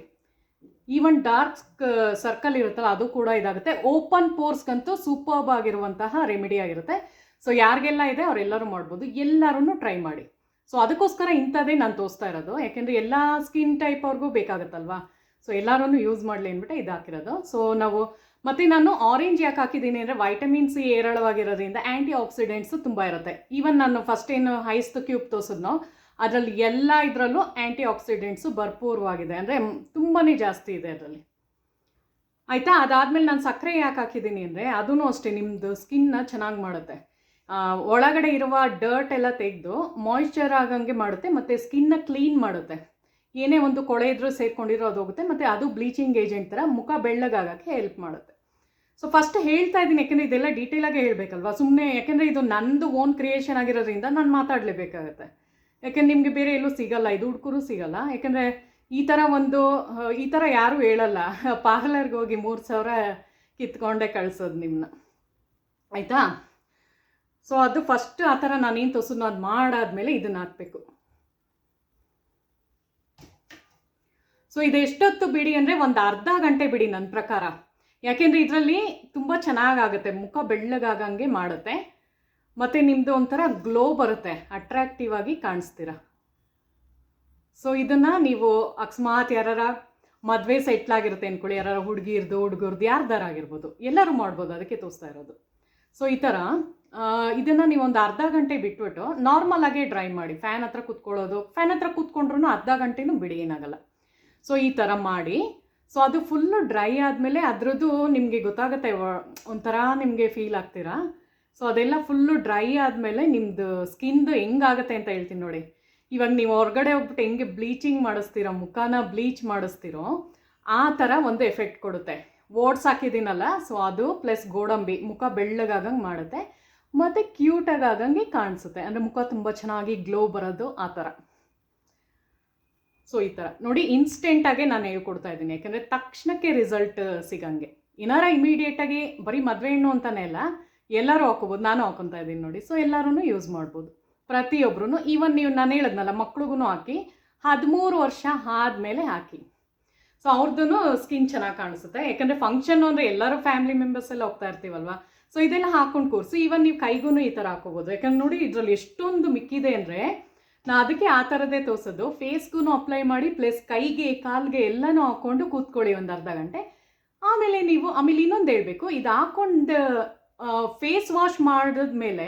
[SPEAKER 1] ಈವನ್ ಡಾರ್ಕ್ ಸರ್ಕಲ್ ಇರುತ್ತಲ್ಲ ಅದು ಕೂಡ ಇದಾಗುತ್ತೆ. ಓಪನ್ ಪೋರ್ಸ್ಗಂತೂ ಸೂಪರ್ಬ್ ಆಗಿರುವಂತಹ ರೆಮಿಡಿ ಆಗಿರುತ್ತೆ. ಸೊ ಯಾರಿಗೆಲ್ಲ ಇದೆ ಅವರೆಲ್ಲರೂ ಮಾಡ್ಬೋದು, ಎಲ್ಲರೂ ಟ್ರೈ ಮಾಡಿ. ಸೊ ಅದಕ್ಕೋಸ್ಕರ ಇಂಥದ್ದೇ ನಾನು ತೋರಿಸ್ತಾ ಇರೋದು, ಯಾಕೆಂದರೆ ಎಲ್ಲ ಸ್ಕಿನ್ ಟೈಪ್ ಅವ್ರಿಗೂ ಬೇಕಾಗುತ್ತಲ್ವಾ. ಸೊ ಎಲ್ಲರೂ ಯೂಸ್ ಮಾಡಲಿ ಅಂದ್ಬಿಟ್ಟು ಇದು ಹಾಕಿರೋದು. ಸೊ ನಾವು ಮತ್ತು ನಾನು ಆರೆಂಜ್ ಯಾಕೆ ಹಾಕಿದ್ದೀನಿ ಅಂದರೆ ವೈಟಮಿನ್ ಸಿ ಹೇರಳವಾಗಿರೋದ್ರಿಂದ ಆ್ಯಂಟಿ ಆಕ್ಸಿಡೆಂಟ್ಸು ತುಂಬ ಇರುತ್ತೆ. ಈವನ್ ನಾನು ಫಸ್ಟ್ ಏನು ಐಸ್ ಕ್ಯೂಬ್ ತೋರಿಸಿದ್ನೋ ಅದರಲ್ಲಿ ಎಲ್ಲ ಇದರಲ್ಲೂ ಆ್ಯಂಟಿ ಆಕ್ಸಿಡೆಂಟ್ಸು ಭರ್ಪೂರವಾಗಿದೆ, ಅಂದರೆ ತುಂಬಾ ಜಾಸ್ತಿ ಇದೆ ಅದರಲ್ಲಿ. ಆಯಿತಾ. ಅದಾದಮೇಲೆ ನಾನು ಸಕ್ಕರೆ ಯಾಕೆ ಹಾಕಿದ್ದೀನಿ ಅಂದರೆ ಅದೂ ಅಷ್ಟೇ ನಿಮ್ಮದು ಸ್ಕಿನ್ನ ಚೆನ್ನಾಗಿ ಮಾಡುತ್ತೆ. ಒಳಗಡೆ ಇರುವ ಡರ್ಟ್ ಎಲ್ಲ ತೆಗೆದು ಮಾಯಿಶ್ಚರ್ ಆಗಂಗೆ ಮಾಡುತ್ತೆ, ಮತ್ತು ಸ್ಕಿನ್ನ ಕ್ಲೀನ್ ಮಾಡುತ್ತೆ. ಏನೇ ಒಂದು ಕೊಳೆ ಇದ್ರೂ ಸೇರ್ಕೊಂಡಿರೋ ಅದು ಹೋಗುತ್ತೆ, ಮತ್ತು ಅದು ಬ್ಲೀಚಿಂಗ್ ಏಜೆಂಟ್ ಥರ ಮುಖ ಬೆಳ್ಳಗಾಗೋಕ್ಕೆ ಹೆಲ್ಪ್ ಮಾಡುತ್ತೆ. ಸೊ ಫಸ್ಟ್ ಹೇಳ್ತಾ ಇದ್ದೀನಿ, ಯಾಕೆಂದರೆ ಇದೆಲ್ಲ ಡೀಟೇಲಾಗೇ ಹೇಳಬೇಕಲ್ವ, ಸುಮ್ಮನೆ. ಯಾಕೆಂದರೆ ಇದು ನನ್ನದು ಓನ್ ಕ್ರಿಯೇಷನ್ ಆಗಿರೋದ್ರಿಂದ ನಾನು ಮಾತಾಡಲೇಬೇಕಾಗತ್ತೆ. ಯಾಕೆಂದ್ರೆ ನಿಮಗೆ ಬೇರೆ ಎಲ್ಲೂ ಸಿಗಲ್ಲ, ಇದು ಹುಡುಕರು ಸಿಗಲ್ಲ. ಯಾಕೆಂದರೆ ಈ ಥರ ಯಾರೂ ಹೇಳಲ್ಲ. ಪಾರ್ಲರ್ಗೆ ಹೋಗಿ 3000 ಕಿತ್ಕೊಂಡೇ ಕಳಿಸೋದು ನಿಮ್ಮನ್ನ, ಆಯಿತಾ. ಸೊ ಅದು ಫಸ್ಟ್ ಆ ಥರ ನಾನೇನು ತೋರಿಸೋದು ಅದು ಮಾಡಾದ್ಮೇಲೆ ಇದನ್ನು ಹಾಕಬೇಕು. ಸೊ ಇದು ಎಷ್ಟೊತ್ತು ಬಿಡಿ ಅಂದರೆ ಒಂದು ಅರ್ಧ ಗಂಟೆ ಬಿಡಿ ನನ್ನ ಪ್ರಕಾರ. ಯಾಕೆಂದರೆ ಇದರಲ್ಲಿ ತುಂಬ ಚೆನ್ನಾಗಾಗುತ್ತೆ, ಮುಖ ಬೆಳ್ಳಗಾಗಂಗೆ ಮಾಡುತ್ತೆ, ಮತ್ತು ನಿಮ್ಮದು ಒಂಥರ ಗ್ಲೋ ಬರುತ್ತೆ, ಅಟ್ರಾಕ್ಟಿವ್ ಆಗಿ ಕಾಣಿಸ್ತೀರ. ಸೊ ಇದನ್ನು ನೀವು ಅಕಸ್ಮಾತ್ ಯಾರ ಮದುವೆ ಸೆಟ್ಲಾಗಿರುತ್ತೆ ಅಂದ್ಕೊಳ್ಳಿ, ಯಾರು ಹುಡುಗರ್ದು ಯಾರ್ದಾರ ಆಗಿರ್ಬೋದು, ಎಲ್ಲರೂ ಮಾಡ್ಬೋದು, ಅದಕ್ಕೆ ತೋರಿಸ್ತಾ ಇರೋದು. ಸೊ ಈ ಥರ ಇದನ್ನು ನೀವು ಒಂದು ಅರ್ಧ ಗಂಟೆ ಬಿಟ್ಬಿಟ್ಟು ನಾರ್ಮಲಾಗೇ ಡ್ರೈ ಮಾಡಿ. ಫ್ಯಾನ್ ಹತ್ರ ಕೂತ್ಕೊಂಡ್ರೂ ಅರ್ಧ ಗಂಟೆನೂ ಬಿಡಿ, ಏನಾಗಲ್ಲ. ಸೊ ಈ ಥರ ಮಾಡಿ. ಸೊ ಅದು ಫುಲ್ಲು ಡ್ರೈ ಆದಮೇಲೆ ಅದರದ್ದು ನಿಮಗೆ ಗೊತ್ತಾಗುತ್ತೆ, ಒಂಥರ ನಿಮಗೆ ಫೀಲ್ ಆಗ್ತೀರಾ. ಸೊ ಅದೆಲ್ಲ ಫುಲ್ಲು ಡ್ರೈ ಆದಮೇಲೆ ನಿಮ್ಮದು ಸ್ಕಿನ್ದು ಹೆಂಗಾಗುತ್ತೆ ಅಂತ ಹೇಳ್ತೀನಿ ನೋಡಿ. ಇವಾಗ ನೀವು ಹೊರಗಡೆ ಹೋಗ್ಬಿಟ್ಟು ಹೆಂಗೆ ಬ್ಲೀಚಿಂಗ್ ಮಾಡಿಸ್ತೀರೋ, ಮುಖನ ಬ್ಲೀಚ್ ಮಾಡಿಸ್ತೀರೋ ಆ ಥರ ಒಂದು ಎಫೆಕ್ಟ್ ಕೊಡುತ್ತೆ. ಓಟ್ಸ್ ಹಾಕಿದ್ದೀನಲ್ಲ, ಸೊ ಅದು ಪ್ಲಸ್ ಗೋಡಂಬಿ ಮುಖ ಬೆಳ್ಳಗಾಗಂಗೆ ಮಾಡುತ್ತೆ, ಮತ್ತು ಕ್ಯೂಟಾಗಂಗೆ ಕಾಣಿಸುತ್ತೆ, ಅಂದರೆ ಮುಖ ತುಂಬ ಚೆನ್ನಾಗಿ ಗ್ಲೋ ಬರೋದು ಆ ಥರ. ಸೊ ಈ ಥರ ನೋಡಿ, ಇನ್ಸ್ಟೆಂಟಾಗೆ ನಾನು ಹೇಳ್ಕೊಡ್ತಾ ಇದ್ದೀನಿ, ಯಾಕೆಂದರೆ ತಕ್ಷಣಕ್ಕೆ ರಿಸಲ್ಟ್ ಸಿಗಂಗೆ. ಏನಾರ ಇಮಿಡಿಯೇಟಾಗಿ ಬರೀ ಮದುವೆ ಹೆಣ್ಣು ಅಂತಲೇ ಅಲ್ಲ, ಎಲ್ಲರೂ ಹಾಕೋಬೋದು, ನಾನು ಹಾಕೊತಾ ಇದ್ದೀನಿ ನೋಡಿ. ಸೊ ಎಲ್ಲರೂ ಯೂಸ್ ಮಾಡ್ಬೋದು, ಪ್ರತಿಯೊಬ್ಬರೂ. ಈವನ್ ನೀವು ನಾನು ಹೇಳಿದ್ನಲ್ಲ ಮಕ್ಳಿಗೂ ಹಾಕಿ, 13 ವರ್ಷ ಆದಮೇಲೆ ಹಾಕಿ. ಸೊ ಅವ್ರದ್ದು ಸ್ಕಿನ್ ಚೆನ್ನಾಗಿ ಕಾಣಿಸುತ್ತೆ. ಯಾಕಂದರೆ ಫಂಕ್ಷನ್ನು ಅಂದರೆ ಎಲ್ಲರೂ ಫ್ಯಾಮಿಲಿ ಮೆಂಬರ್ಸ್ ಎಲ್ಲ ಹೋಗ್ತಾ ಇರ್ತೀವಲ್ವ. ಸೊ ಇದೆಲ್ಲ ಹಾಕ್ಕೊಂಡು ಕೂರಿಸಿ. ಈವನ್ ನೀವು ಕೈಗೂ ಈ ಥರ ಹಾಕೋಬೋದು. ಯಾಕಂದ್ರೆ ನೋಡಿ ಇದರಲ್ಲಿ ಎಷ್ಟೊಂದು ಮಿಕ್ಕಿದೆ ಅಂದರೆ ನಾನು ಅದಕ್ಕೆ ಆ ಥರದೇ ತೋರಿಸೋದು. ಫೇಸ್ಗೂ ಅಪ್ಲೈ ಮಾಡಿ, ಪ್ಲಸ್ ಕೈಗೆ ಕಾಲಿಗೆ ಎಲ್ಲನೂ ಹಾಕ್ಕೊಂಡು ಕೂತ್ಕೊಳ್ಳಿ ಒಂದು ಅರ್ಧ ಗಂಟೆ. ಆಮೇಲೆ ಇನ್ನೊಂದು ಹೇಳಬೇಕು, ಇದು ಹಾಕ್ಕೊಂಡು ಫೇಸ್ ವಾಶ್ ಮಾಡಿದ್ಮೇಲೆ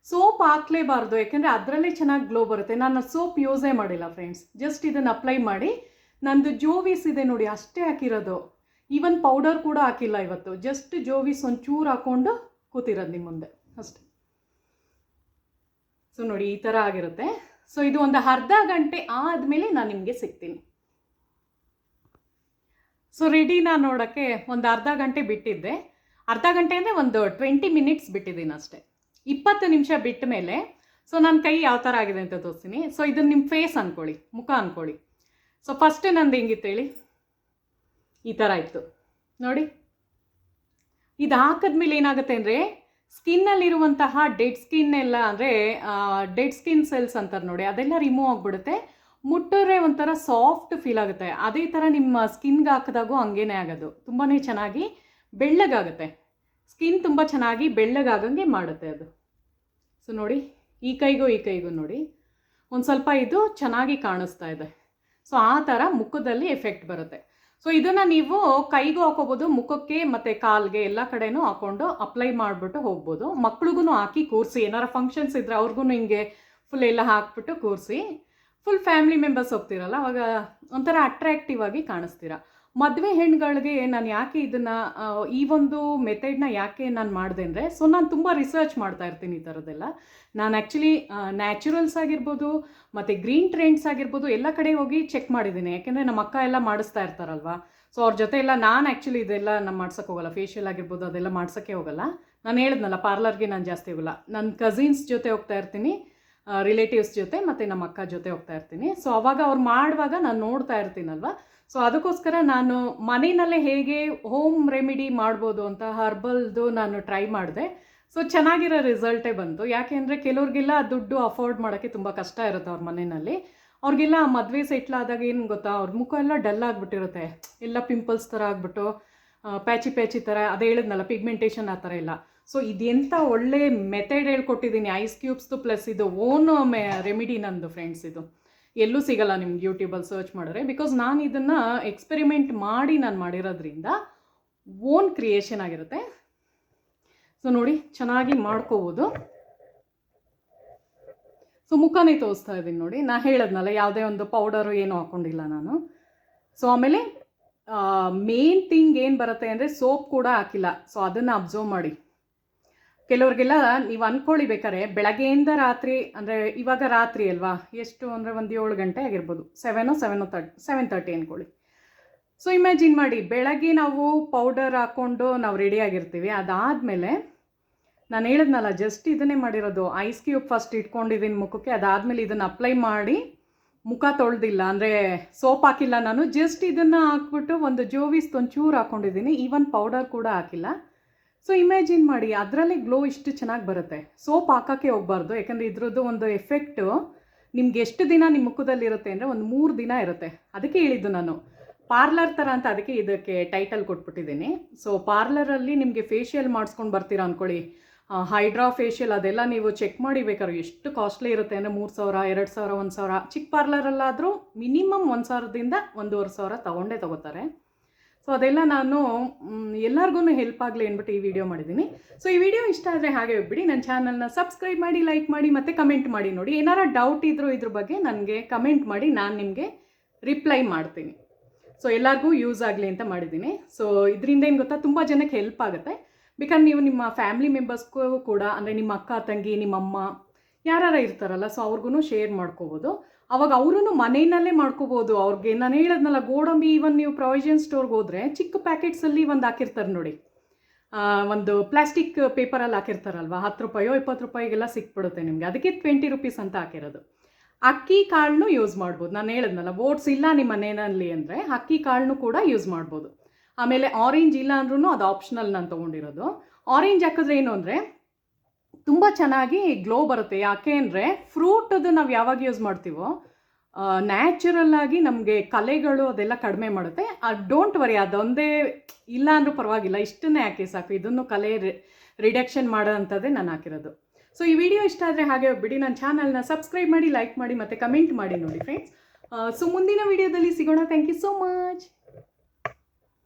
[SPEAKER 1] ಸೋಪ್ ಹಾಕಲೇಬಾರ್ದು, ಯಾಕೆಂದರೆ ಅದರಲ್ಲೇ ಚೆನ್ನಾಗಿ ಗ್ಲೋ ಬರುತ್ತೆ. ನಾನು ಸೋಪ್ ಯೂಸೇ ಮಾಡಿಲ್ಲ ಫ್ರೆಂಡ್ಸ್, ಜಸ್ಟ್ ಇದನ್ನು ಅಪ್ಲೈ ಮಾಡಿ. ನಂದು ಜೋವಿಸ್ ಇದೆ ನೋಡಿ, ಅಷ್ಟೇ ಹಾಕಿರೋದು. ಈವನ್ ಪೌಡರ್ ಕೂಡ ಹಾಕಿಲ್ಲ ಇವತ್ತು, ಜಸ್ಟ್ ಜೋವಿಸ್ ಒಂಚೂರು ಹಾಕ್ಕೊಂಡು ಕೂತಿರೋದು ನಿಮ್ಮ ಮುಂದೆ ಅಷ್ಟೆ. ಸೊ ನೋಡಿ ಈ ಥರ ಆಗಿರುತ್ತೆ. ಸೊ ಇದು ಒಂದು ಅರ್ಧ ಗಂಟೆ ಆದಮೇಲೆ ನಾನು ನಿಮಗೆ ಸಿಗ್ತೀನಿ. ಸೊ ರೆಡಿನ ನೋಡೋಕ್ಕೆ ಒಂದು ಅರ್ಧ ಗಂಟೆ ಬಿಟ್ಟಿದ್ದೆ. ಅರ್ಧ ಗಂಟೆ ಅಂದರೆ ಒಂದು 20 ಮಿನಿಟ್ಸ್ ಬಿಟ್ಟಿದ್ದೀನಿ ಅಷ್ಟೇ. 20 ನಿಮಿಷ ಬಿಟ್ಟ ಮೇಲೆ ಸೊ ನನ್ನ ಕೈ ಯಾವ ಥರ ಆಗಿದೆ ಅಂತ ತೋರಿಸ್ತೀನಿ. ಸೊ ಇದನ್ನು ನಿಮ್ಮ ಫೇಸ್ ಅಂದ್ಕೊಳ್ಳಿ, ಮುಖ ಅಂದ್ಕೊಳ್ಳಿ. ಸೊ ಫಸ್ಟ್ ನಂದು ಹೆಂಗಿತ್ತು ಹೇಳಿ, ಈ ಥರ ಇತ್ತು ನೋಡಿ. ಇದು ಹಾಕಿದ್ಮೇಲೆ ಏನಾಗುತ್ತೆ ಅಂದರೆ ಸ್ಕಿನ್ನಲ್ಲಿರುವಂತಹ ಡೆಡ್ ಸ್ಕಿನ್ ಎಲ್ಲ, ಅಂದರೆ ಡೆಡ್ ಸ್ಕಿನ್ ಸೆಲ್ಸ್ ಅಂತಾರೆ ನೋಡಿ, ಅದೆಲ್ಲ ರಿಮೂವ್ ಆಗಿಬಿಡುತ್ತೆ. ಮುಟ್ಟರೆ ಒಂಥರ ಸಾಫ್ಟ್ ಫೀಲ್ ಆಗುತ್ತೆ. ಅದೇ ಥರ ನಿಮ್ಮ ಸ್ಕಿನ್ಗೆ ಹಾಕಿದಾಗೂ ಹಂಗೇನೆ ಆಗೋದು. ತುಂಬಾ ಚೆನ್ನಾಗಿ ಬೆಳ್ಳಗಾಗುತ್ತೆ ಸ್ಕಿನ್, ತುಂಬ ಚೆನ್ನಾಗಿ ಬೆಳ್ಳಗಾಗಂಗೆ ಮಾಡುತ್ತೆ ಅದು. ಸೊ ನೋಡಿ ಈ ಕೈಗೂ ನೋಡಿ ಒಂದು ಸ್ವಲ್ಪ ಇದು ಚೆನ್ನಾಗಿ ಕಾಣಿಸ್ತಾ ಇದೆ. ಸೊ ಆ ಥರ ಮುಖದಲ್ಲಿ ಎಫೆಕ್ಟ್ ಬರುತ್ತೆ. ಸೊ ಇದನ್ನು ನೀವು ಕೈಗೂ ಹಾಕೋಬೋದು, ಮುಖಕ್ಕೆ ಮತ್ತು ಕಾಲ್ಗೆ ಎಲ್ಲ ಕಡೆನೂ ಹಾಕ್ಕೊಂಡು ಅಪ್ಲೈ ಮಾಡಿಬಿಟ್ಟು ಹೋಗ್ಬೋದು. ಮಕ್ಳಿಗೂ ಹಾಕಿ ಕೂರಿಸಿ, ಏನಾರು ಫಂಕ್ಷನ್ಸ್ ಇದ್ದರೆ ಅವ್ರಿಗೂ ಹಿಂಗೆ ಫುಲ್ ಎಲ್ಲ ಹಾಕ್ಬಿಟ್ಟು ಕೂರಿಸಿ, ಫುಲ್ ಫ್ಯಾಮಿಲಿ ಮೆಂಬರ್ಸ್ ಹೋಗ್ತಿರಲ್ಲ ಅವಾಗ ಒಂಥರ ಅಟ್ರಾಕ್ಟಿವ್ ಆಗಿ ಕಾಣಿಸ್ತೀರ. ಮದುವೆ ಹೆಣ್ಗಳಿಗೆ ನಾನು ಯಾಕೆ ಇದನ್ನು ಈ ಒಂದು ಮೆಥಡ್ನ ಯಾಕೆ ನಾನು ಮಾಡಿದೆ ಅಂದರೆ, ಸೊ ನಾನು ತುಂಬ ರಿಸರ್ಚ್ ಮಾಡ್ತಾ ಇರ್ತೀನಿ ಈ ಥರದ್ದೆಲ್ಲ. ನಾನು ಆ್ಯಕ್ಚುಲಿ ನ್ಯಾಚುರಲ್ಸ್ ಆಗಿರ್ಬೋದು ಮತ್ತು ಗ್ರೀನ್ ಟ್ರೆಂಡ್ಸ್ ಆಗಿರ್ಬೋದು ಎಲ್ಲ ಕಡೆ ಹೋಗಿ ಚೆಕ್ ಮಾಡಿದ್ದೀನಿ. ಯಾಕೆಂದರೆ ನಮ್ಮ ಅಕ್ಕ ಎಲ್ಲ ಮಾಡಿಸ್ತಾ ಇರ್ತಾರಲ್ವ, ಸೊ ಅವ್ರ ಜೊತೆ ಎಲ್ಲ ನಾನು ಆ್ಯಕ್ಚುಲಿ ಇದೆಲ್ಲ ನಾನು ಮಾಡ್ಸೋಕ್ಕೆ ಹೋಗಲ್ಲ. ಫೇಶಿಯಲ್ ಆಗಿರ್ಬೋದು ಅದೆಲ್ಲ ಮಾಡ್ಸೋಕ್ಕೆ ಹೋಗಲ್ಲ. ನಾನು ಹೇಳಿದ್ನಲ್ಲ ಪಾರ್ಲರ್ಗೆ ನಾನು ಜಾಸ್ತಿ ಹೋಗಲ್ಲ. ನನ್ನ ಕಸಿನ್ಸ್ ಜೊತೆ ಹೋಗ್ತಾ ಇರ್ತೀನಿ, ರಿಲೇಟಿವ್ಸ್ ಜೊತೆ ಮತ್ತು ನಮ್ಮ ಅಕ್ಕ ಜೊತೆ ಹೋಗ್ತಾ ಇರ್ತೀನಿ. ಸೊ ಅವಾಗ ಅವ್ರು ಮಾಡುವಾಗ ನಾನು ನೋಡ್ತಾ ಇರ್ತೀನಲ್ವ. ಸೊ ಅದಕ್ಕೋಸ್ಕರ ನಾನು ಮನೆಯಲ್ಲೇ ಹೇಗೆ ಹೋಮ್ ರೆಮಿಡಿ ಮಾಡ್ಬೋದು ಅಂತ ಹರ್ಬಲ್ದು ನಾನು ಟ್ರೈ ಮಾಡಿದೆ. ಸೊ ಚೆನ್ನಾಗಿರೋ ರಿಸಲ್ಟೇ ಬಂತು. ಯಾಕೆಂದರೆ ಕೆಲವ್ರಿಗೆಲ್ಲ ದುಡ್ಡು ಅಫೋರ್ಡ್ ಮಾಡೋಕ್ಕೆ ತುಂಬ ಕಷ್ಟ ಇರುತ್ತೆ ಅವ್ರ ಮನೆಯಲ್ಲಿ. ಅವ್ರಿಗೆಲ್ಲ ಮದುವೆ ಸೆಟ್ಲ್ ಆದಾಗ ಏನು ಗೊತ್ತಾ, ಅವ್ರ ಮುಖ ಎಲ್ಲ ಡಲ್ ಆಗಿಬಿಟ್ಟಿರುತ್ತೆ, ಎಲ್ಲ ಪಿಂಪಲ್ಸ್ ಥರ ಆಗಿಬಿಟ್ಟು ಪ್ಯಾಚಿ ಥರ, ಅದೇ ಹೇಳಿದ್ನಲ್ಲ ಪಿಗ್ಮೆಂಟೇಷನ್ ಆ ಥರ ಇಲ್ಲ. ಸೊ ಇದೆಂಥ ಒಳ್ಳೆ ಮೆಥಡ್ ಹೇಳ್ಕೊಟ್ಟಿದ್ದೀನಿ, ಐಸ್ ಕ್ಯೂಬ್ಸ್ದು ಪ್ಲಸ್ ಇದು ಓನ್ ರೆಮಿಡಿ ನಂದು ಫ್ರೆಂಡ್ಸ್. ಇದು ಎಲ್ಲೂ ಸಿಗಲ್ಲ ನಿಮ್ಗೆ ಯೂಟ್ಯೂಬಲ್ಲಿ ಸರ್ಚ್ ಮಾಡಿದ್ರೆ, ಬಿಕಾಸ್ ನಾನು ಇದನ್ನು ಎಕ್ಸ್ಪೆರಿಮೆಂಟ್ ಮಾಡಿ ನಾನು ಮಾಡಿರೋದ್ರಿಂದ ಓನ್ ಕ್ರಿಯೇಷನ್ ಆಗಿರುತ್ತೆ. ಸೊ ನೋಡಿ ಚೆನ್ನಾಗಿ ಮಾಡ್ಕೋಬೋದು. ಸೊ ಮುಖನೇ ತೋರಿಸ್ತಾ ಇದ್ದೀನಿ ನೋಡಿ, ನಾ ಹೇಳಿದ್ನಲ್ಲ ಯಾವುದೇ ಒಂದು ಪೌಡರು ಏನೂ ಹಾಕ್ಕೊಂಡಿಲ್ಲ ನಾನು. ಸೊ ಆಮೇಲೆ ಮೇನ್ ಥಿಂಗ್ ಏನು ಬರುತ್ತೆ ಅಂದರೆ ಸೋಪ್ ಕೂಡ ಹಾಕಿಲ್ಲ. ಸೊ ಅದನ್ನು ಅಬ್ಸರ್ವ್ ಮಾಡಿ. ಕೆಲವ್ರಿಗೆಲ್ಲ ನೀವು ಅಂದ್ಕೊಳ್ಳಿ ಬೇಕಾರೆ ಬೆಳಗ್ಗೆಯಿಂದ ರಾತ್ರಿ, ಅಂದರೆ ಇವಾಗ ರಾತ್ರಿ ಅಲ್ವಾ, ಎಷ್ಟು ಅಂದರೆ ಒಂದು 7 ಗಂಟೆ ಆಗಿರ್ಬೋದು, 7:30 ಅಂದ್ಕೊಳ್ಳಿ. ಸೊ ಇಮ್ಯಾಜಿನ್ ಮಾಡಿ, ಬೆಳಗ್ಗೆ ನಾವು ಪೌಡರ್ ಹಾಕ್ಕೊಂಡು ನಾವು ರೆಡಿಯಾಗಿರ್ತೀವಿ. ಅದಾದಮೇಲೆ ನಾನು ಹೇಳಿದ್ನಲ್ಲ ಜಸ್ಟ್ ಇದನ್ನೇ ಮಾಡಿರೋದು, ಐಸ್ ಕ್ಯೂಬ್ ಫಸ್ಟ್ ಇಟ್ಕೊಂಡಿದ್ದೀನಿ ಮುಖಕ್ಕೆ. ಅದಾದಮೇಲೆ ಇದನ್ನು ಅಪ್ಲೈ ಮಾಡಿ ಮುಖ ತೊಳೆದಿಲ್ಲ, ಅಂದರೆ ಸೋಪ್ ಹಾಕಿಲ್ಲ ನಾನು, ಜಸ್ಟ್ ಇದನ್ನು ಹಾಕ್ಬಿಟ್ಟು ಒಂದು ಜೋವಿಸ್ ಒಂಚೂರು ಹಾಕ್ಕೊಂಡಿದ್ದೀನಿ, ಈವನ್ ಪೌಡರ್ ಕೂಡ ಹಾಕಿಲ್ಲ. ಸೊ ಇಮ್ಯಾಜಿನ್ ಮಾಡಿ, ಅದರಲ್ಲೇ ಗ್ಲೋ ಇಷ್ಟು ಚೆನ್ನಾಗಿ ಬರುತ್ತೆ. ಸೋಪ್ ಹಾಕೋಕ್ಕೆ ಹೋಗಬಾರ್ದು, ಯಾಕಂದರೆ ಇದ್ರದ್ದು ಒಂದು ಎಫೆಕ್ಟು ನಿಮ್ಗೆ ಎಷ್ಟು ದಿನ ನಿಮ್ಮ ಮುಖದಲ್ಲಿರುತ್ತೆ ಅಂದರೆ ಒಂದು 3 ದಿನ ಇರುತ್ತೆ. ಅದಕ್ಕೆ ಹೇಳಿದ್ದು ನಾನು ಪಾರ್ಲರ್ ಥರ ಅಂತ, ಅದಕ್ಕೆ ಇದಕ್ಕೆ ಟೈಟಲ್ ಕೊಟ್ಬಿಟ್ಟಿದ್ದೀನಿ. ಸೊ ಪಾರ್ಲರಲ್ಲಿ ನಿಮಗೆ ಫೇಶಿಯಲ್ ಮಾಡಿಸ್ಕೊಂಡು ಬರ್ತೀರಾ ಅಂದ್ಕೊಳ್ಳಿ, ಹೈಡ್ರಾ ಫೇಶಿಯಲ್ ಅದೆಲ್ಲ ನೀವು ಚೆಕ್ ಮಾಡಿ ಬೇಕಾದ್ರೆ ಎಷ್ಟು ಕಾಸ್ಟ್ಲಿ ಇರುತ್ತೆ ಅಂದರೆ 3,000, 2,000, 1,000. ಚಿಕ್ಕ ಪಾರ್ಲರಲ್ಲಾದರೂ ಮಿನಿಮಮ್ 1,000ದಿಂದ 1,500 ತೊಗೋತಾರೆ. ಸೊ ಅದೆಲ್ಲ ನಾನು ಎಲ್ಲರಿಗೂ ಹೆಲ್ಪ್ ಆಗಲಿ ಅಂದ್ಬಿಟ್ಟು ಈ ವಿಡಿಯೋ ಮಾಡಿದ್ದೀನಿ. ಸೊ ಈ ವಿಡಿಯೋ ಇಷ್ಟ ಆದರೆ ಹಾಗೆ ಹೋಗ್ಬಿಡಿ, ನನ್ನ ಚಾನಲ್ನ ಸಬ್ಸ್ಕ್ರೈಬ್ ಮಾಡಿ, ಲೈಕ್ ಮಾಡಿ ಮತ್ತು ಕಮೆಂಟ್ ಮಾಡಿ ನೋಡಿ. ಏನಾರ ಡೌಟ್ ಇದ್ದರೂ ಇದ್ರ ಬಗ್ಗೆ ನನಗೆ ಕಮೆಂಟ್ ಮಾಡಿ, ನಾನು ನಿಮಗೆ ರಿಪ್ಲೈ ಮಾಡ್ತೀನಿ. ಸೊ ಎಲ್ಲರಿಗೂ ಯೂಸ್ ಆಗಲಿ ಅಂತ ಮಾಡಿದ್ದೀನಿ. ಸೊ ಇದರಿಂದ ಏನು ಗೊತ್ತಾ, ತುಂಬ ಜನಕ್ಕೆ ಹೆಲ್ಪ್ ಆಗುತ್ತೆ. ಬೇಕಾದ್ರೆ ನೀವು ನಿಮ್ಮ ಫ್ಯಾಮಿಲಿ ಮೆಂಬರ್ಸ್ಗೂ ಕೂಡ, ಅಂದರೆ ನಿಮ್ಮ ಅಕ್ಕ ತಂಗಿ, ನಿಮ್ಮಮ್ಮ ಯಾರು ಇರ್ತಾರಲ್ಲ, ಸೊ ಅವ್ರಿಗೂ ಶೇರ್ ಮಾಡ್ಕೋಬೋದು. ಅವಾಗ ಅವರೂ ಮನೆಯಲ್ಲೇ ಮಾಡ್ಕೋಬೋದು. ಅವ್ರಿಗೆ ನಾನು ಹೇಳಿದ್ನಲ್ಲ ಗೋಡಂಬಿ, ಈವನ್ ನೀವು ಪ್ರಾವಿಷನ್ ಸ್ಟೋರ್ಗೆ ಹೋದರೆ ಚಿಕ್ಕ ಪ್ಯಾಕೆಟ್ಸಲ್ಲಿ ಒಂದು ಹಾಕಿರ್ತಾರೆ ನೋಡಿ, ಒಂದು ಪ್ಲಾಸ್ಟಿಕ್ ಪೇಪರಲ್ಲಿ ಹಾಕಿರ್ತಾರಲ್ವ, 10 ರೂಪಾಯೋ 20 ರೂಪಾಯಿಗೆಲ್ಲ ಸಿಕ್ಬಿಡುತ್ತೆ ನಿಮಗೆ. ಅದಕ್ಕೆ 20 ರೂಪೀಸ್ ಅಂತ ಹಾಕಿರೋದು. ಅಕ್ಕಿ ಕಾಳನ್ನು ಯೂಸ್ ಮಾಡ್ಬೋದು. ನಾನು ಹೇಳಿದ್ನಲ್ಲ ಓಟ್ಸ್ ಇಲ್ಲ ನಿಮ್ಮ ಮನೆಯಲ್ಲಿ ಅಂದರೆ ಅಕ್ಕಿ ಕಾಳನ್ನು ಕೂಡ ಯೂಸ್ ಮಾಡ್ಬೋದು. ಆಮೇಲೆ ಆರೆಂಜ್ ಇಲ್ಲ ಅಂದ್ರೂ ಅದು ಆಪ್ಷನಲ್ ನಾನು ತೊಗೊಂಡಿರೋದು. ಆರೆಂಜ್ ಹಾಕಿದ್ರೆ ಏನು ಅಂದರೆ ತುಂಬ ಚೆನ್ನಾಗಿ ಗ್ಲೋ ಬರುತ್ತೆ. ಯಾಕೆ ಅಂದರೆ ಫ್ರೂಟದು ನಾವು ಯಾವಾಗ ಯೂಸ್ ಮಾಡ್ತೀವೋ ನ್ಯಾಚುರಲ್ಲಾಗಿ ನಮಗೆ ಕಲೆಗಳು ಅದೆಲ್ಲ ಕಡಿಮೆ ಮಾಡುತ್ತೆ. ಡೋಂಟ್ ವರಿ, ಅದೊಂದೇ ಇಲ್ಲ ಅಂದರೂ ಪರವಾಗಿಲ್ಲ, ಇಷ್ಟನ್ನೇ ಹಾಕಿ ಸಾಕು. ಇದನ್ನು ಕಲೆ ರಿಡಕ್ಷನ್ ಮಾಡೋ ಅಂಥದ್ದೇ ನಾನು ಹಾಕಿರೋದು. ಸೊ ಈ ವಿಡಿಯೋ ಇಷ್ಟ ಆದರೆ ಹಾಗೆ ಹೋಗ್ಬಿಡಿ, ನನ್ನ ಚಾನಲ್ನ ಸಬ್ಸ್ಕ್ರೈಬ್ ಮಾಡಿ, ಲೈಕ್ ಮಾಡಿ ಮತ್ತು ಕಮೆಂಟ್ ಮಾಡಿ ನೋಡಿ ಫ್ರೆಂಡ್ಸ್. ಸೊ ಮುಂದಿನ ವಿಡಿಯೋದಲ್ಲಿ ಸಿಗೋಣ. Thank you so much.